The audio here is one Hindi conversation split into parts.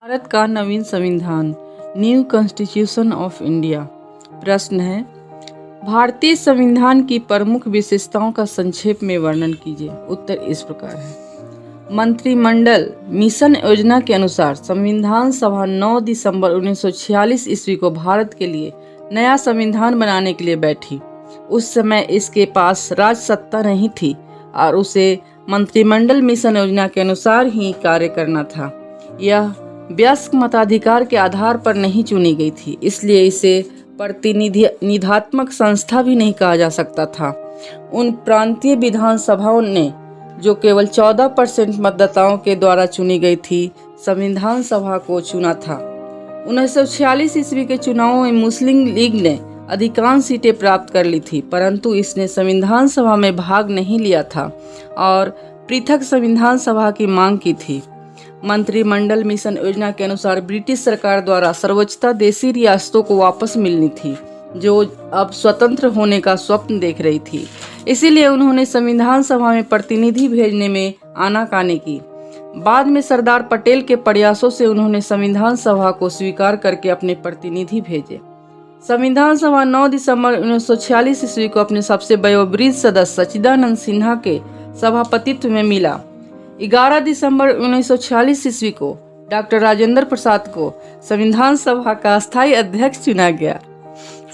भारत का नवीन संविधान, न्यू कॉन्स्टिट्यूशन ऑफ इंडिया। प्रश्न है, भारतीय संविधान की प्रमुख विशेषताओं का संक्षेप में वर्णन कीजिए। उत्तर इस प्रकार है। मंत्रिमंडल मिशन योजना के अनुसार संविधान सभा 9 दिसंबर 1946 ईस्वी को भारत के लिए नया संविधान बनाने के लिए बैठी। उस समय इसके पास राज सत्ता नहीं थी और उसे मंत्रिमंडल मिशन योजना के अनुसार ही कार्य करना था। यह वयस्क मताधिकार के आधार पर नहीं चुनी गई थी, इसलिए इसे प्रतिनिधात्मक संस्था भी नहीं कहा जा सकता था। उन प्रांतीय विधानसभाओं ने जो केवल 14% मतदाताओं के द्वारा चुनी गई थी, संविधान सभा को चुना था। 1946 ईस्वी के चुनावों में मुस्लिम लीग ने अधिकांश सीटें प्राप्त कर ली थी, परंतु इसने संविधान सभा में भाग नहीं लिया था और पृथक संविधान सभा की मांग की थी। मंत्रिमंडल मिशन योजना के अनुसार ब्रिटिश सरकार द्वारा सर्वोच्चता देशी रियासतों को वापस मिलनी थी, जो अब स्वतंत्र होने का स्वप्न देख रही थी। इसीलिए उन्होंने संविधान सभा में प्रतिनिधि भेजने में आनाकानी की। बाद में सरदार पटेल के प्रयासों से उन्होंने संविधान सभा को स्वीकार करके अपने प्रतिनिधि भेजे। संविधान सभा 9 दिसंबर 1946 ईस्वी को अपने सबसे वयोवृद्ध सदस्य सच्चिदानंद सिन्हा के सभापतित्व में मिला। 11 दिसंबर 1946 ईस्वी को डॉक्टर राजेंद्र प्रसाद को संविधान सभा का अस्थायी अध्यक्ष चुना गया।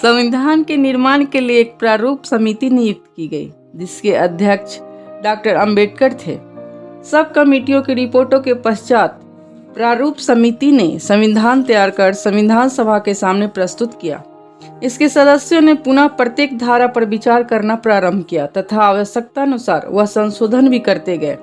संविधान के निर्माण के लिए एक प्रारूप समिति नियुक्त की गई, जिसके अध्यक्ष डॉक्टर अंबेडकर थे। सब कमेटियों की रिपोर्टों के पश्चात प्रारूप समिति ने संविधान तैयार कर संविधान सभा के सामने प्रस्तुत किया। इसके सदस्यों ने पुनः प्रत्येक धारा पर विचार करना प्रारंभ किया तथा आवश्यकता अनुसार वह संशोधन भी करते गए।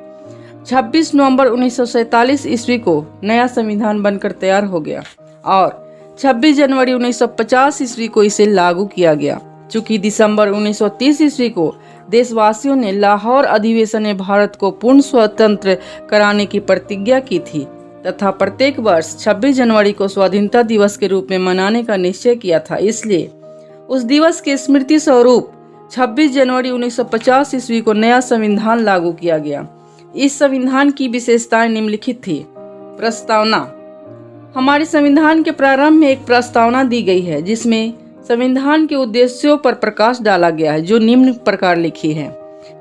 26 नवंबर 1947 ईस्वी को नया संविधान बनकर तैयार हो गया और 26 जनवरी 1950 ईस्वी को इसे लागू किया गया। चूंकि दिसंबर 1930 ईस्वी को देशवासियों ने लाहौर अधिवेशन में भारत को पूर्ण स्वतंत्र कराने की प्रतिज्ञा की थी तथा प्रत्येक वर्ष 26 जनवरी को स्वाधीनता दिवस के रूप में मनाने का निश्चय किया था, इसलिए उस दिवस की स्मृति स्वरूप 26 जनवरी 1950 ईस्वी को नया संविधान लागू किया गया। इस संविधान की विशेषताएं निम्नलिखित थी। प्रस्तावना। हमारे संविधान के प्रारंभ में एक प्रस्तावना दी गई है, जिसमें संविधान के उद्देश्यों पर प्रकाश डाला गया है, जो निम्न प्रकार लिखी है।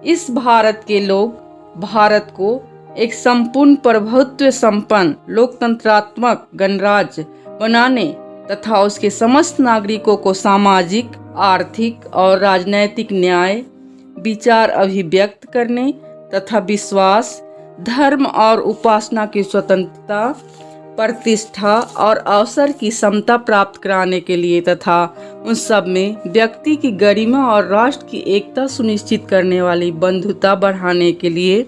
इस भारत के लोग भारत को एक संपूर्ण प्रभुत्व संपन्न लोकतंत्रात्मक गणराज्य बनाने तथा उसके समस्त नागरिकों को सामाजिक, आर्थिक और राजनैतिक न्याय, विचार अभिव्यक्त करने तथा विश्वास, धर्म और उपासना की स्वतंत्रता, प्रतिष्ठा और अवसर की समता प्राप्त कराने के लिए तथा उन सब में व्यक्ति की गरिमा और राष्ट्र की एकता सुनिश्चित करने वाली बंधुता बढ़ाने के लिए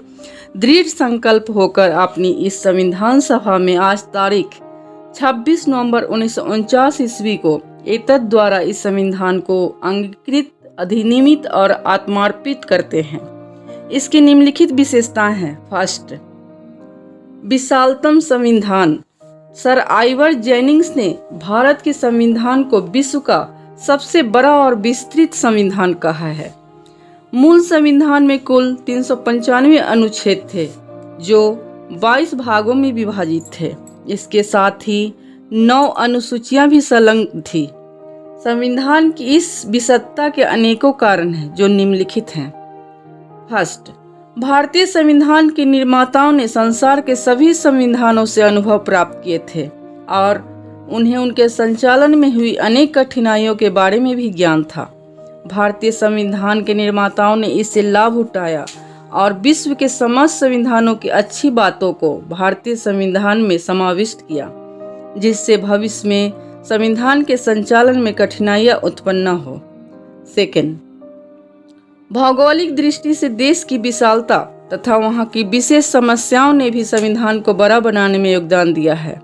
दृढ़ संकल्प होकर अपनी इस संविधान सभा में आज तारीख 26 नवंबर 1949 ईस्वी को एतद द्वारा इस संविधान को अंगीकृत, अधिनियमित और आत्मार्पित करते हैं। इसकी निम्नलिखित विशेषताएं हैं। फर्स्ट, विशालतम संविधान। सर आइवर जेनिंग्स ने भारत के संविधान को विश्व का सबसे बड़ा और विस्तृत संविधान कहा है। मूल संविधान में कुल 395 अनुच्छेद थे, जो 22 भागों में विभाजित थे। इसके साथ ही 9 अनुसूचियां भी संलग्न थी। संविधान की इस विशेषता के अनेकों कारण हैं, जो निम्नलिखित हैं। फर्स्ट, भारतीय संविधान के निर्माताओं ने संसार के सभी संविधानों से अनुभव प्राप्त किए थे और उन्हें उनके संचालन में हुई अनेक कठिनाइयों के बारे में भी ज्ञान था। भारतीय संविधान के निर्माताओं ने इससे लाभ उठाया और विश्व के समस्त संविधानों की अच्छी बातों को भारतीय संविधान में समाविष्ट किया, जिससे भविष्य में संविधान के संचालन में कठिनाइयां उत्पन्न न हो। सेकेंड, भौगोलिक दृष्टि से देश की विशालता तथा वहाँ की विशेष समस्याओं ने भी संविधान को बड़ा बनाने में योगदान दिया है।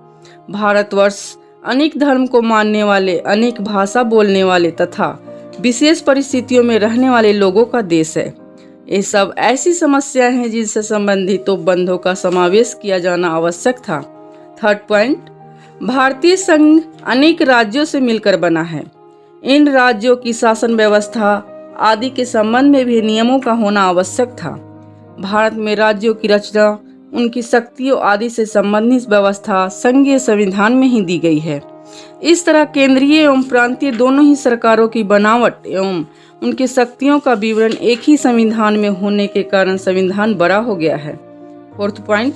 भारतवर्ष अनेक धर्म को मानने वाले, अनेक भाषा बोलने वाले तथा विशेष परिस्थितियों में रहने वाले लोगों का देश है। ये सब ऐसी समस्याएं हैं जिनसे संबंधित बंधों का समावेश किया जाना आवश्यक था। थर्ड पॉइंट, भारतीय संघ अनेक राज्यों से मिलकर बना है। इन राज्यों की शासन व्यवस्था आदि के संबंध में भी नियमों का होना आवश्यक था। भारत में राज्यों की रचना उनकी शक्तियों आदि से संबंधित व्यवस्था संघीय संविधान में ही दी गई है। इस तरह केंद्रीय एवं प्रांतीय दोनों ही सरकारों की बनावट एवं उनकी शक्तियों का विवरण एक ही संविधान में होने के कारण संविधान बड़ा हो गया है। फोर्थ पॉइंट,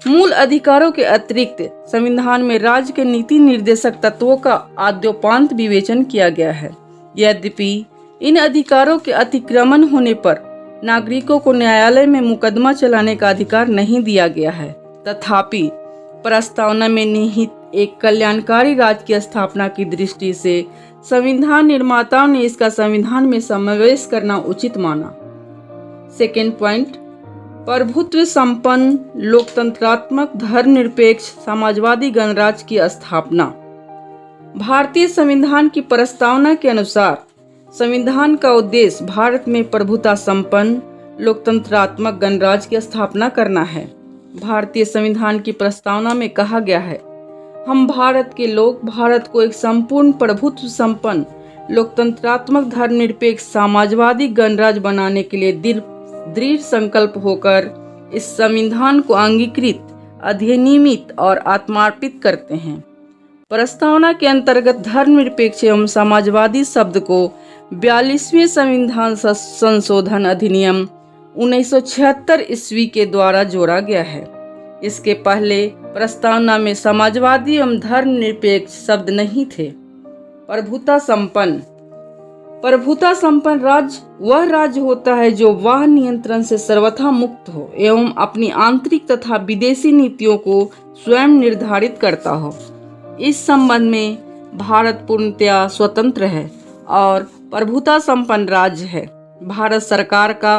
मूल अधिकारों के अतिरिक्त संविधान में राज्य के नीति निर्देशक तत्वों का आद्योपांत विवेचन किया गया है। यद्यपि इन अधिकारों के अतिक्रमण होने पर नागरिकों को न्यायालय में मुकदमा चलाने का अधिकार नहीं दिया गया है, तथापि प्रस्तावना में निहित एक कल्याणकारी राज्य की स्थापना की दृष्टि से संविधान निर्माताओं ने इसका संविधान में समावेश करना उचित माना। सेकेंड पॉइंट, प्रभुत्व संपन्न लोकतंत्रात्मक धर्मनिरपेक्ष समाजवादी गणराज्य की स्थापना। भारतीय संविधान की प्रस्तावना के अनुसार संविधान का उद्देश्य भारत में प्रभुता संपन्न लोकतंत्रात्मक गणराज्य की स्थापना करना है। भारतीय संविधान की प्रस्तावना में कहा गया है, हम भारत के लोग भारत को एक संपूर्ण प्रभुत्व संपन्न लोकतंत्रात्मक धर्मनिरपेक्ष समाजवादी गणराज्य बनाने के लिए दृढ़ संकल्प होकर इस संविधान को अंगीकृत, अधिनियमित और आत्मार्पित करते हैं। प्रस्तावना के अंतर्गत धर्मनिरपेक्ष एवं समाजवादी शब्द को 42वें संविधान संशोधन अधिनियम 1976 ईस्वी के द्वारा जोड़ा गया है। इसके पहले प्रस्तावना में समाजवादी एवं धर्मनिरपेक्ष शब्द नहीं थे। प्रभुता संपन्न राज्य वह राज्य होता है जो वाह नियंत्रण से सर्वथा मुक्त हो एवं अपनी आंतरिक तथा विदेशी नीतियों को स्वयं निर्धारित करता हो। इस संबंध में भारत पूर्णतया स्वतंत्र है और प्रभुता संपन्न राज्य है। भारत सरकार का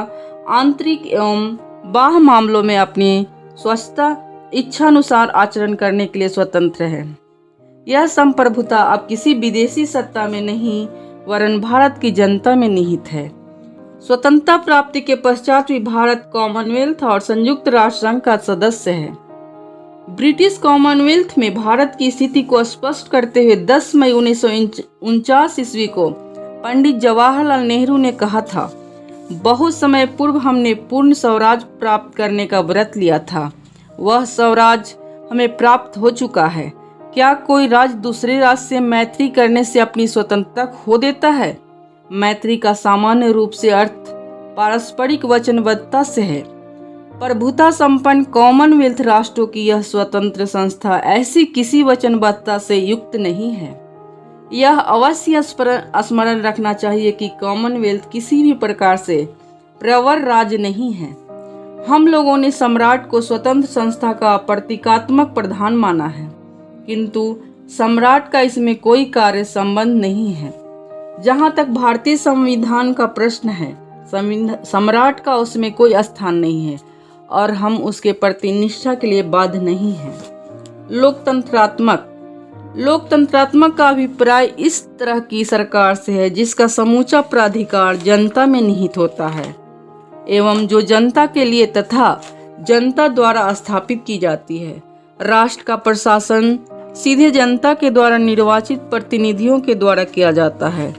आंतरिक एवं बाह्य मामलों में अपनी स्वच्छता इच्छानुसार आचरण करने के लिए स्वतंत्र है। यह संप्रभुता अब किसी विदेशी सत्ता में नहीं वरन भारत की जनता में निहित है। स्वतंत्रता प्राप्ति के पश्चात भी भारत कॉमनवेल्थ और संयुक्त राष्ट्र संघ का सदस्य है। ब्रिटिश कॉमनवेल्थ में भारत की स्थिति को स्पष्ट करते हुए 10 मई 1949 ईस्वी को पंडित जवाहरलाल नेहरू ने कहा था, बहुत समय पूर्व हमने पूर्ण स्वराज प्राप्त करने का व्रत लिया था। वह स्वराज हमें प्राप्त हो चुका है। क्या कोई राज्य दूसरे राज्य से मैत्री करने से अपनी स्वतंत्रता खो देता है? मैत्री का सामान्य रूप से अर्थ पारस्परिक वचनबद्धता से है। प्रभुता संपन्न कॉमनवेल्थ राष्ट्रों की यह स्वतंत्र संस्था ऐसी किसी वचनबद्धता से युक्त नहीं है। यह अवश्य स्मरण रखना चाहिए कि कॉमनवेल्थ किसी भी प्रकार से प्रवर राज्य नहीं है। हम लोगों ने सम्राट को स्वतंत्र संस्था का प्रतीकात्मक प्रधान माना है, किंतु सम्राट का इसमें कोई कार्य संबंध नहीं है। जहाँ तक भारतीय संविधान का प्रश्न है, सम्राट का उसमें कोई स्थान नहीं है और हम उसके प्रति निष्ठा के लिए बाध्य नहीं हैं। लोकतंत्रात्मक का अभिप्राय इस तरह की सरकार से है जिसका समूचा प्राधिकार जनता में निहित होता है एवं जो जनता के लिए तथा जनता द्वारा स्थापित की जाती है। राष्ट्र का प्रशासन सीधे जनता के द्वारा निर्वाचित प्रतिनिधियों के द्वारा किया जाता है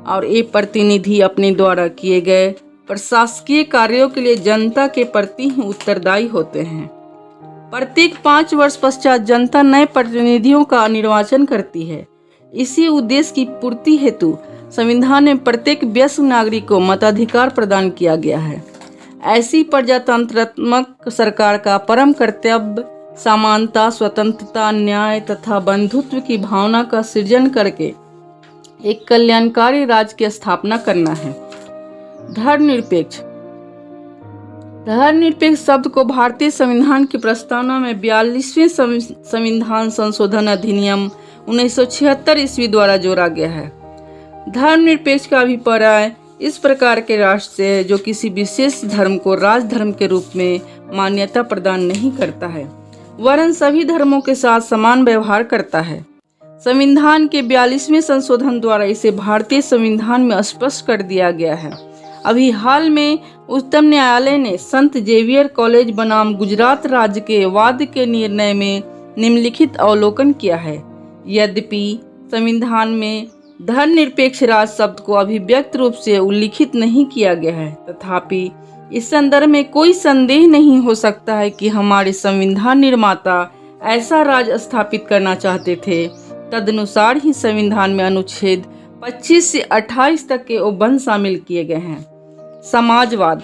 और ये प्रतिनिधि अपने द्वारा किए गए प्रशासकीय कार्यों के लिए जनता के प्रति ही उत्तरदायी होते हैं। प्रत्येक 5 वर्ष पश्चात जनता नए प्रतिनिधियों का निर्वाचन करती है। इसी उद्देश्य की पूर्ति हेतु संविधान में प्रत्येक वयस्क नागरिक को मताधिकार प्रदान किया गया है। ऐसी प्रजातंत्रात्मक सरकार का परम कर्तव्य समानता, स्वतंत्रता, न्याय तथा बंधुत्व की भावना का सृजन करके एक कल्याणकारी राज्य की स्थापना करना है। धर्मनिरपेक्ष शब्द को भारतीय संविधान की प्रस्तावना में 42वें संविधान संशोधन अधिनियम 1976 ईस्वी द्वारा जोड़ा गया है। धर्मनिरपेक्ष का अभिप्राय इस प्रकार के राष्ट्र से है जो किसी विशेष धर्म को राजधर्म के रूप में मान्यता प्रदान नहीं करता है वरन सभी धर्मों के साथ समान व्यवहार करता है। संविधान के 42वें संशोधन द्वारा इसे भारतीय संविधान में स्पष्ट कर दिया गया है। अभी हाल में उच्चतम न्यायालय ने संत जेवियर कॉलेज बनाम गुजरात राज्य के वाद के निर्णय में निम्नलिखित अवलोकन किया है। यद्यपि संविधान में धर्मनिरपेक्ष राज शब्द को अभिव्यक्त रूप से उल्लिखित नहीं किया गया है, तथापि इस संदर्भ में कोई संदेह नहीं हो सकता है कि हमारे संविधान निर्माता ऐसा राज स्थापित करना चाहते थे। तदनुसार ही संविधान में अनुच्छेद 25 से 28 तक के उपबंध शामिल किए गए हैं। समाजवाद।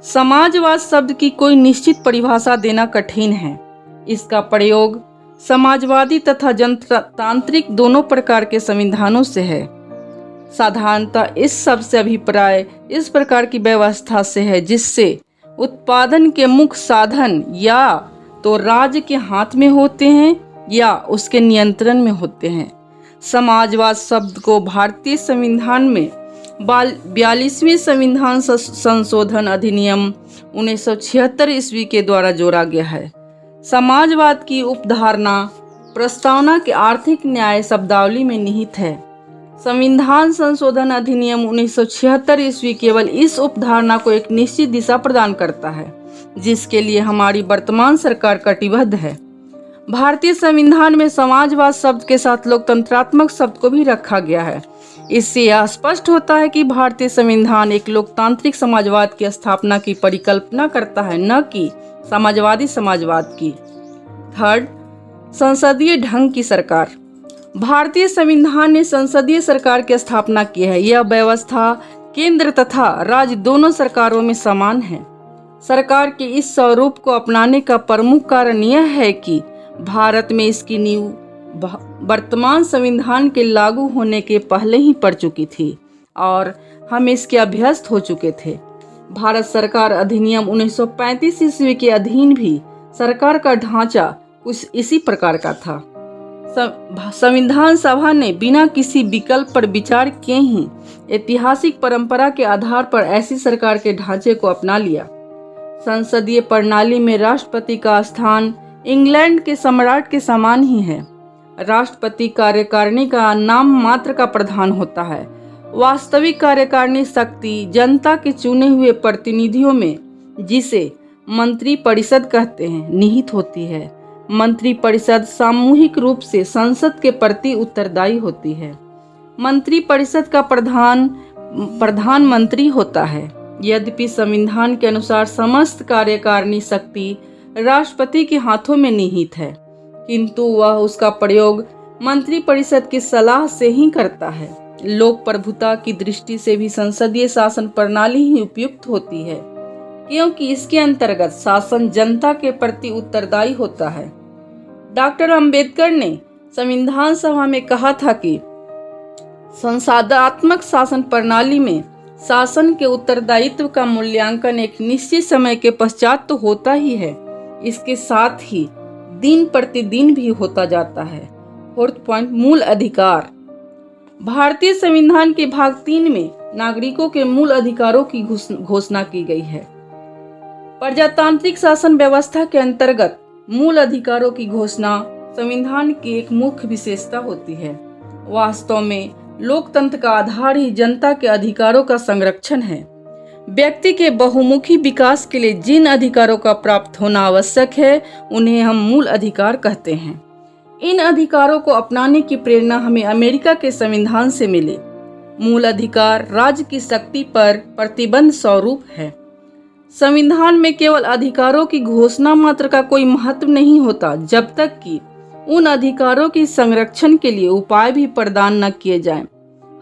समाजवाद शब्द की कोई निश्चित परिभाषा देना कठिन है। इसका प्रयोग समाजवादी तथा जनतांत्रिक दोनों प्रकार के संविधानों से है। साधारणतः इस शब्द से अभिप्राय इस प्रकार की व्यवस्था से है जिससे उत्पादन के मुख्य साधन या तो राज्य के हाथ में होते हैं या उसके नियंत्रण में होते हैं। समाजवाद शब्द को भारतीय संविधान में 42वें संविधान संशोधन अधिनियम 1976 ईस्वी के द्वारा जोड़ा गया है। समाजवाद की उपधारणा प्रस्तावना के आर्थिक न्याय शब्दावली में निहित है। संविधान संशोधन अधिनियम 1976 ईस्वी केवल इस उपधारणा को एक निश्चित दिशा प्रदान करता है जिसके लिए हमारी वर्तमान सरकार कटिबद्ध है। भारतीय संविधान में समाजवाद शब्द के साथ लोकतंत्रात्मक शब्द को भी रखा गया है। इससे यह स्पष्ट होता है कि भारतीय संविधान एक लोकतांत्रिक समाजवाद की स्थापना की परिकल्पना करता है, न कि समाजवादी समाजवाद की। थर्ड, संसदीय ढंग की सरकार। भारतीय संविधान ने संसदीय सरकार की स्थापना की है। यह व्यवस्था केंद्र तथा राज्य दोनों सरकारों में समान है। सरकार के इस स्वरूप को अपनाने का प्रमुख कारण यह है कि भारत में इसकी नींव वर्तमान संविधान के लागू होने के पहले ही पड़ चुकी थी और हम इसके अभ्यस्त हो चुके थे। भारत सरकार अधिनियम 1935 ईस्वी के अधीन भी सरकार का ढांचा कुछ इसी प्रकार का था। संविधान सभा ने बिना किसी विकल्प पर विचार किए ही ऐतिहासिक परंपरा के आधार पर ऐसी सरकार के ढांचे को अपना लिया। संसदीय प्रणाली में राष्ट्रपति का स्थान इंग्लैंड के सम्राट के समान ही है। राष्ट्रपति कार्यकारिणी का नाम मात्र का प्रधान होता है। वास्तविक कार्यकारिणी शक्ति जनता के चुने हुए प्रतिनिधियों में, जिसे मंत्री परिषद कहते हैं, निहित होती है। मंत्री परिषद सामूहिक रूप से संसद के प्रति उत्तरदायी होती है। मंत्री परिषद का प्रधानमंत्री होता है। यद्यपि संविधान के अनुसार समस्त कार्यकारिणी शक्ति राष्ट्रपति के हाथों में निहित है, किंतु वह उसका प्रयोग मंत्री परिषद की सलाह से ही करता है। लोक प्रभुता की दृष्टि से भी संसदीय शासन प्रणाली ही उपयुक्त होती है, क्योंकि इसके अंतर्गत शासन जनता के प्रति उत्तरदायी होता है। डॉक्टर अंबेडकर ने संविधान सभा में कहा था कि संसदात्मक शासन प्रणाली में शासन के उत्तरदायित्व का मूल्यांकन एक निश्चित समय के पश्चात तो होता ही है, इसके साथ ही दिन प्रतिदिन भी होता जाता है। फोर्थ पॉइंट, मूल अधिकार। भारतीय संविधान के भाग 3 में नागरिकों के मूल अधिकारों की घोषणा की गई है। प्रजातांत्रिक शासन व्यवस्था के अंतर्गत मूल अधिकारों की घोषणा संविधान की एक मुख्य विशेषता होती है। वास्तव में लोकतंत्र का आधार ही जनता के अधिकारों का संरक्षण है। व्यक्ति के बहुमुखी विकास के लिए जिन अधिकारों का प्राप्त होना आवश्यक है उन्हें हम मूल अधिकार कहते हैं। इन अधिकारों को अपनाने की प्रेरणा हमें अमेरिका के संविधान से मिली। मूल अधिकार राज्य की शक्ति पर प्रतिबंध स्वरूप है। संविधान में केवल अधिकारों की घोषणा मात्र का कोई महत्व नहीं होता जब तक कि उन अधिकारों के संरक्षण के लिए उपाय भी प्रदान न किए जाएं।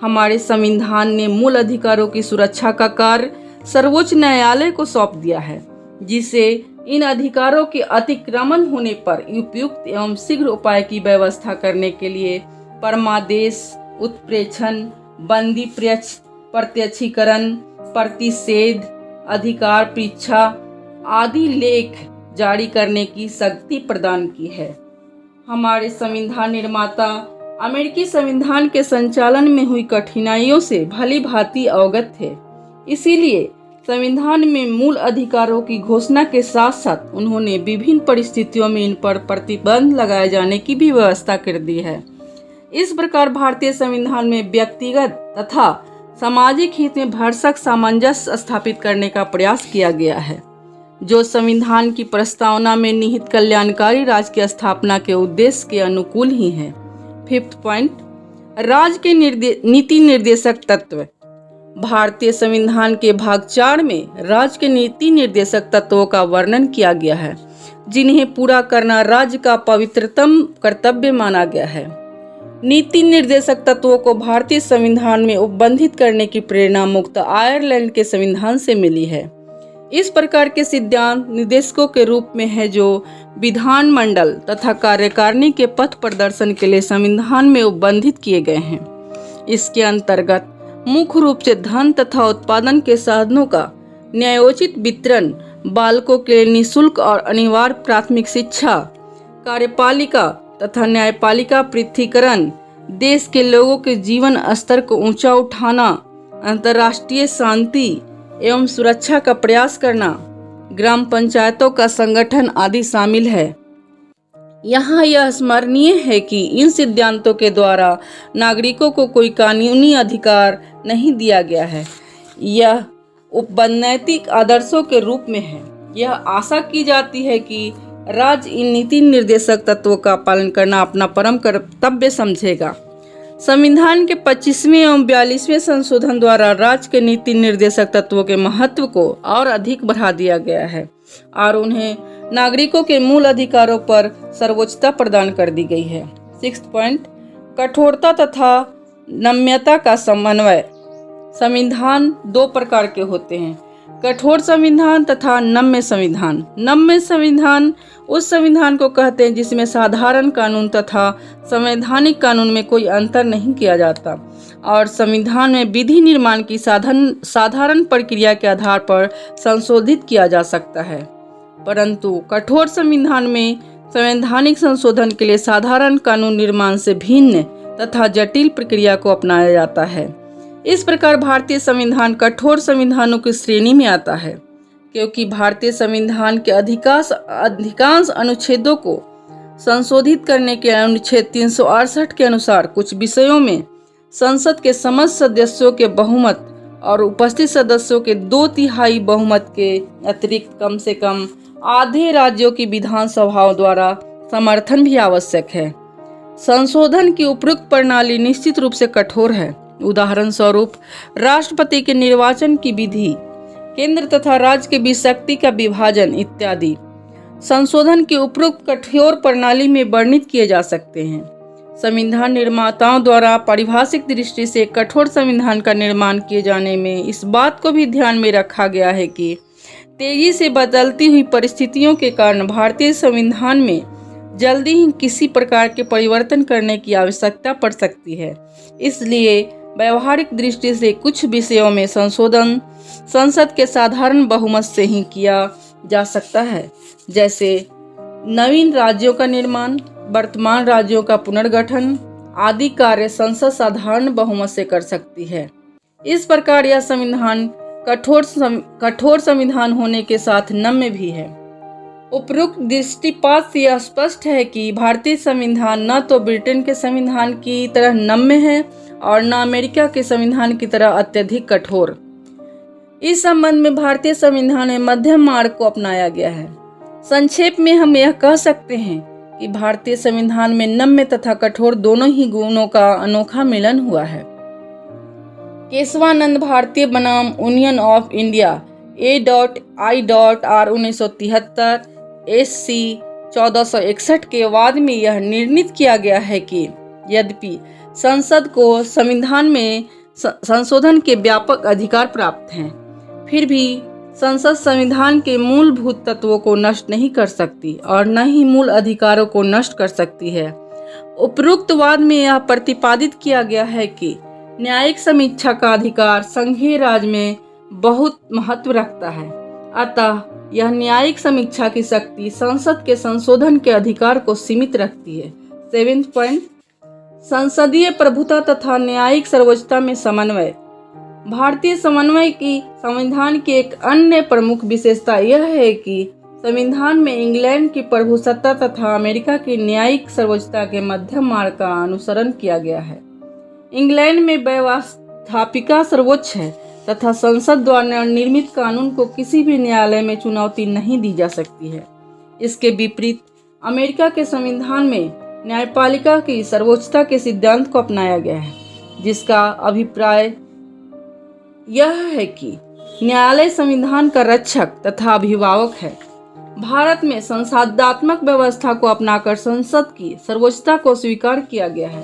हमारे संविधान ने मूल अधिकारों की सुरक्षा का कार्य सर्वोच्च न्यायालय को सौंप दिया है, जिसे इन अधिकारों के अतिक्रमण होने पर उपयुक्त एवं शीघ्र उपाय की व्यवस्था करने के लिए परमादेश, उत्प्रेक्षण, बंदी प्रत्यक्षीकरण, प्रतिषेध, अधिकार परीक्षा आदि लेख जारी करने की शक्ति प्रदान की है। हमारे संविधान निर्माता अमेरिकी संविधान के संचालन में हुई कठिनाइयों से भली भांति अवगत थे। इसीलिए संविधान में मूल अधिकारों की घोषणा के साथ साथ उन्होंने विभिन्न परिस्थितियों में इन पर प्रतिबंध लगाए जाने की भी व्यवस्था कर दी है। इस प्रकार भारतीय संविधान में व्यक्तिगत तथा सामाजिक हित में भरसक सामंजस्य स्थापित करने का प्रयास किया गया है, जो संविधान की प्रस्तावना में निहित कल्याणकारी राज्य की स्थापना के उद्देश्य के अनुकूल ही है। फिफ्थ पॉइंट, राज्य के नीति निर्देशक तत्व। भारतीय संविधान के भाग 4 में राज्य के नीति निर्देशक तत्वों का वर्णन किया गया है, जिन्हें पूरा करना राज्य का पवित्रतम कर्तव्य माना गया है। नीति निर्देशक तत्वों को भारतीय संविधान में उपबंधित करने की प्रेरणा मुक्त आयरलैंड के संविधान से मिली है। इस प्रकार के सिद्धांत निर्देशकों के रूप में है जो विधानमंडल तथा कार्यकारिणी के पथ प्रदर्शन के लिए संविधान में उपबंधित किए गए हैं। इसके अंतर्गत मुख्य रूप से धन तथा उत्पादन के साधनों का न्यायोचित वितरण, बालकों के लिए निःशुल्क और अनिवार्य प्राथमिक शिक्षा, कार्यपालिका तथा न्यायपालिका पृथक्करण, देश के लोगों के जीवन स्तर को ऊंचा उठाना, अंतर्राष्ट्रीय शांति एवं सुरक्षा का प्रयास करना, ग्राम पंचायतों का संगठन आदि शामिल है। यहाँ यह स्मरणीय है कि इन सिद्धांतों के द्वारा नागरिकों को कोई कानूनी अधिकार नहीं दिया गया है। यह उपनैतिक आदर्शों के रूप में है। यह आशा की जाती है कि राज्य इन नीति निर्देशक तत्वों का पालन करना अपना परम कर्तव्य समझेगा। संविधान के 25वें एवं 42वें संशोधन द्वारा राज्य के नीति निर्देशक तत्वों के महत्व को और अधिक बढ़ा दिया गया है और उन्हें नागरिकों के मूल अधिकारों पर सर्वोच्चता प्रदान कर दी गई है। 6 पॉइंट, कठोरता तथा नम्यता का समन्वय। संविधान दो प्रकार के होते हैं, कठोर संविधान तथा नम्य संविधान। नम्य संविधान उस संविधान को कहते हैं जिसमें साधारण कानून तथा संवैधानिक कानून में कोई अंतर नहीं किया जाता और संविधान में विधि निर्माण की साधारण प्रक्रिया के आधार पर संशोधित किया जा सकता है। परंतु कठोर संविधान में संवैधानिक संशोधन के लिए साधारण कानून निर्माण से भिन्न तथा जटिल प्रक्रिया को अपनाया जाता है। इस प्रकार भारतीय संविधान कठोर संविधानों की श्रेणी में आता है, क्योंकि भारतीय संविधान के अधिकांश अनुच्छेदों को संशोधित करने के अनुच्छेद 368 के अनुसार कुछ विषयों में संसद के समस्त सदस्यों के बहुमत और उपस्थित सदस्यों के 2/3 बहुमत के अतिरिक्त कम से कम आधे राज्यों की विधानसभाओं द्वारा समर्थन भी आवश्यक है। संशोधन की उपयुक्त प्रणाली निश्चित रूप से कठोर है। उदाहरण स्वरूप राष्ट्रपति के निर्वाचन की विधि, केंद्र तथा राज्य के बीच शक्ति का विभाजन इत्यादि संशोधन की उपयुक्त कठोर प्रणाली में वर्णित किए जा सकते हैं। संविधान निर्माताओं द्वारा पारिभाषिक दृष्टि से कठोर संविधान का निर्माण किए जाने में इस बात को भी ध्यान में रखा गया है कि तेजी से बदलती हुई परिस्थितियों के कारण भारतीय संविधान में जल्दी ही किसी प्रकार के परिवर्तन करने की आवश्यकता पड़ सकती है। इसलिए व्यवहारिक दृष्टि से कुछ विषयों में संशोधन संसद के साधारण बहुमत से ही किया जा सकता है, जैसे नवीन राज्यों का निर्माण, वर्तमान राज्यों का पुनर्गठन आदि कार्य संसद साधारण बहुमत से कर सकती है। इस प्रकार यह संविधान कठोर संविधान होने के साथ नम्य भी है। उपरोक्त दृष्टिपात से यह स्पष्ट है कि भारतीय संविधान न तो ब्रिटेन के संविधान की तरह नम्य है और न अमेरिका के संविधान की तरह अत्यधिक कठोर। इस संबंध में भारतीय संविधान में मध्यम मार्ग को अपनाया गया है। संक्षेप में हम यह कह सकते हैं कि भारतीय संविधान में नम्य तथा कठोर दोनों ही गुणों का अनोखा मिलन हुआ है। केशवानंद भारतीय बनाम union of India A.I.R 1973 SC 1461 के वाद में यह निर्णित किया गया है कि यद्यपि संसद को संविधान में संशोधन के व्यापक अधिकार प्राप्त हैं, फिर भी संसद संविधान के मूलभूत तत्वों को नष्ट नहीं कर सकती और न ही मूल अधिकारों को नष्ट कर सकती है। उपरोक्त वाद में यह प्रतिपादित किया गया है कि न्यायिक समीक्षा का अधिकार संघीय राज में बहुत महत्व रखता है, अतः यह न्यायिक समीक्षा की शक्ति संसद के संशोधन के अधिकार को सीमित रखती है। 7 पॉइंट, संसदीय प्रभुता तथा न्यायिक सर्वोच्चता में समन्वय। भारतीय समन्वय की संविधान की एक अन्य प्रमुख विशेषता यह है कि संविधान में इंग्लैंड की प्रभुसत्ता तथा अमेरिका की न्यायिक सर्वोच्चता के मध्यम मार्ग का अनुसरण किया गया है। इंग्लैंड में व्यवस्थापिका सर्वोच्च है तथा संसद द्वारा निर्मित कानून को किसी भी न्यायालय में चुनौती नहीं दी जा सकती है। इसके विपरीत अमेरिका के संविधान में न्यायपालिका की सर्वोच्चता के सिद्धांत को अपनाया गया है, जिसका अभिप्राय यह है कि न्यायालय संविधान का रक्षक तथा अभिभावक है। भारत में संसदात्मक व्यवस्था को अपनाकर संसद की सर्वोच्चता को स्वीकार किया गया है।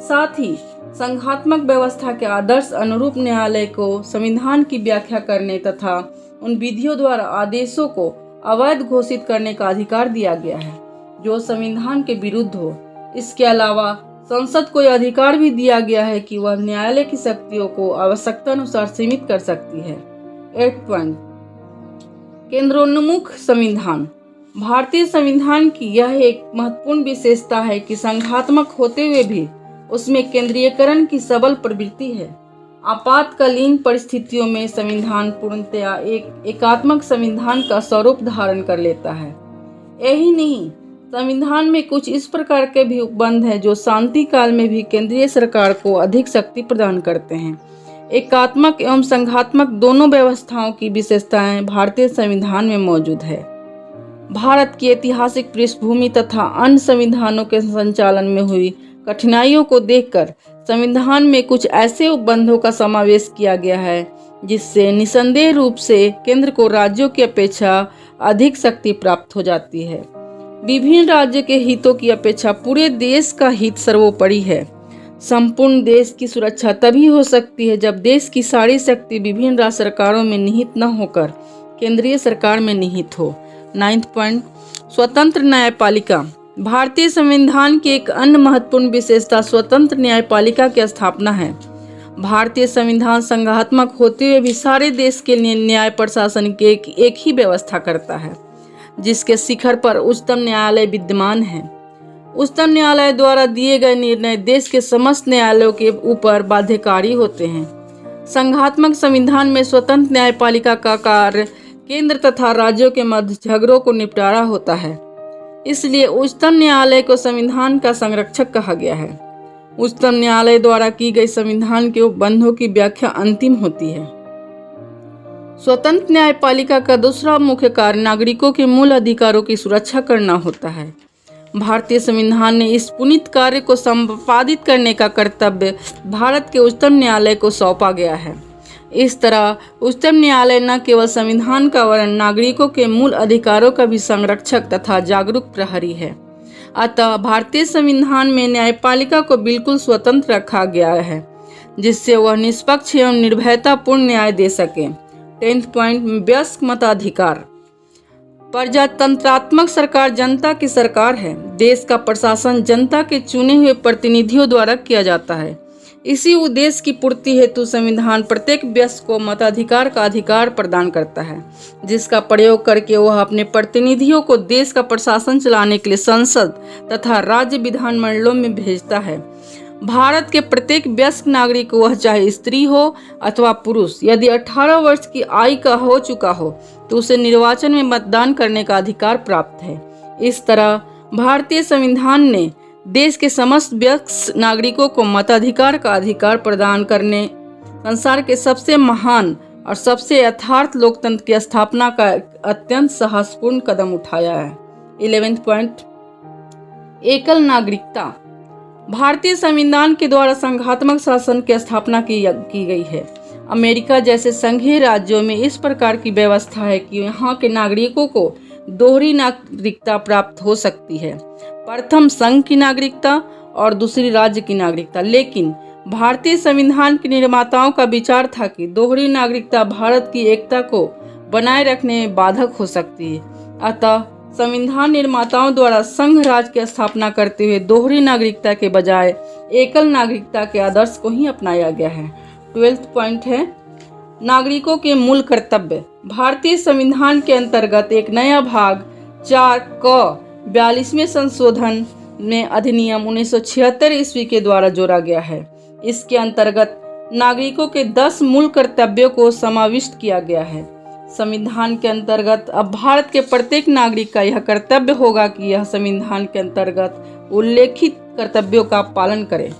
साथ ही संघात्मक व्यवस्था के आदर्श अनुरूप न्यायालय को संविधान की व्याख्या करने तथा उन विधियों द्वारा आदेशों को अवैध घोषित करने का अधिकार दिया गया है जो संविधान के विरुद्ध हो। इसके अलावा संसद को यह अधिकार भी दिया गया है कि वह न्यायालय की शक्तियों को आवश्यकता अनुसार सीमित कर सकती है। 8 पॉइंट केंद्रोन्मुख संविधान। भारतीय संविधान की यह एक महत्वपूर्ण विशेषता है कि संघात्मक होते हुए भी उसमें केंद्रीयकरण की सबल प्रवृत्ति है। आपातकालीन परिस्थितियों में संविधान पूर्णतया एक एकात्मक संविधान का स्वरूप धारण कर लेता है। यही नहीं, संविधान में कुछ इस प्रकार के भी उपबंध हैं जो शांति काल में भी केंद्रीय सरकार को अधिक शक्ति प्रदान करते हैं। एकात्मक एवं संघात्मक दोनों व्यवस्थाओं की विशेषताएं भारतीय संविधान में मौजूद है। भारत की ऐतिहासिक पृष्ठभूमि तथा अन्य संविधानों के संचालन में हुई कठिनाइयों को देखकर संविधान में कुछ ऐसे उपबंधों का समावेश किया गया है जिससे निसंदेह रूप से केंद्र को राज्यों की अपेक्षा अधिक शक्ति प्राप्त हो जाती है। विभिन्न राज्य के हितों की अपेक्षा पूरे देश का हित सर्वोपरि है। संपूर्ण देश की सुरक्षा तभी हो सकती है जब देश की सारी शक्ति विभिन्न राज्य सरकारों में निहित न होकर केंद्रीय सरकार में निहित हो। 9 पॉइंट स्वतंत्र न्यायपालिका। भारतीय संविधान की एक अन्य महत्वपूर्ण विशेषता स्वतंत्र न्यायपालिका की स्थापना है। भारतीय संविधान संघात्मक होते हुए भी सारे देश के लिए न्याय प्रशासन की एक ही व्यवस्था करता है जिसके शिखर पर उच्चतम न्यायालय विद्यमान है। उच्चतम न्यायालय द्वारा दिए गए निर्णय देश के समस्त न्यायालयों के ऊपर बाध्यकारी होते हैं। संघात्मक संविधान में स्वतंत्र न्यायपालिका का कार्य केंद्र तथा राज्यों के मध्य झगड़ों को निपटारा होता है। इसलिए उच्चतम न्यायालय को संविधान का संरक्षक कहा गया है। उच्चतम न्यायालय द्वारा की गई संविधान के उपबंधों की व्याख्या अंतिम होती है। स्वतंत्र न्यायपालिका का दूसरा मुख्य कार्य नागरिकों के मूल अधिकारों की सुरक्षा करना होता है। भारतीय संविधान ने इस पुनीत कार्य को संपादित करने का कर्तव्य भारत के उच्चतम न्यायालय को सौंपा गया है। इस तरह उच्चतम न्यायालय न केवल संविधान का वरन नागरिकों के मूल अधिकारों का भी संरक्षक तथा जागरूक प्रहरी है। अतः भारतीय संविधान में न्यायपालिका को बिल्कुल स्वतंत्र रखा गया है जिससे वह निष्पक्ष एवं निर्भयतापूर्ण न्याय दे सके। 10 पॉइंट वयस्क मताधिकार। प्रजातंत्रात्मक सरकार जनता की सरकार है। देश का प्रशासन जनता के चुने हुए प्रतिनिधियों द्वारा किया जाता है। इसी उद्देश्य की पूर्ति हेतु संविधान प्रत्येक वयस्क को मताधिकार का अधिकार प्रदान करता है जिसका प्रयोग करके वह अपने प्रतिनिधियों को देश का प्रशासन चलाने के लिए संसद तथा राज्य विधानमंडलों में भेजता है। भारत के प्रत्येक वयस्क नागरिक वह चाहे स्त्री हो अथवा पुरुष यदि 18 वर्ष की आयु का हो चुका हो तो उसे निर्वाचन में मतदान करने का अधिकार प्राप्त है। इस तरह भारतीय संविधान ने देश के समस्त वयस्क नागरिकों को मताधिकार का अधिकार प्रदान करने संसार के सबसे महान और सबसे यथार्थ लोकतंत्र की स्थापना का अत्यंत साहसपूर्ण कदम उठाया है। 11 पॉइंट एकल नागरिकता। भारतीय संविधान के द्वारा संघात्मक शासन की स्थापना की गई है। अमेरिका जैसे संघीय राज्यों में इस प्रकार की व्यवस्था है कि यहाँ के नागरिकों को दोहरी नागरिकता प्राप्त हो सकती है, प्रथम संघ की नागरिकता और दूसरी राज्य की नागरिकता। लेकिन भारतीय संविधान के निर्माताओं का विचार था कि दोहरी नागरिकता भारत की एकता को बनाए रखने में बाधक हो सकती है। अतः संविधान निर्माताओं द्वारा संघ राज्य की स्थापना करते हुए दोहरी नागरिकता के बजाय एकल नागरिकता के आदर्श को ही अपनाया गया है। 12 पॉइंट है नागरिकों के मूल कर्तव्य। भारतीय संविधान के अंतर्गत एक नया भाग 4 क 42वें संशोधन में अधिनियम 1976 ईस्वी के द्वारा जोड़ा गया है। इसके अंतर्गत नागरिकों के 10 मूल कर्तव्यों को समाविष्ट किया गया है। संविधान के अंतर्गत अब भारत के प्रत्येक नागरिक का यह कर्तव्य होगा कि यह संविधान के अंतर्गत उल्लेखित कर्तव्यों का पालन करे।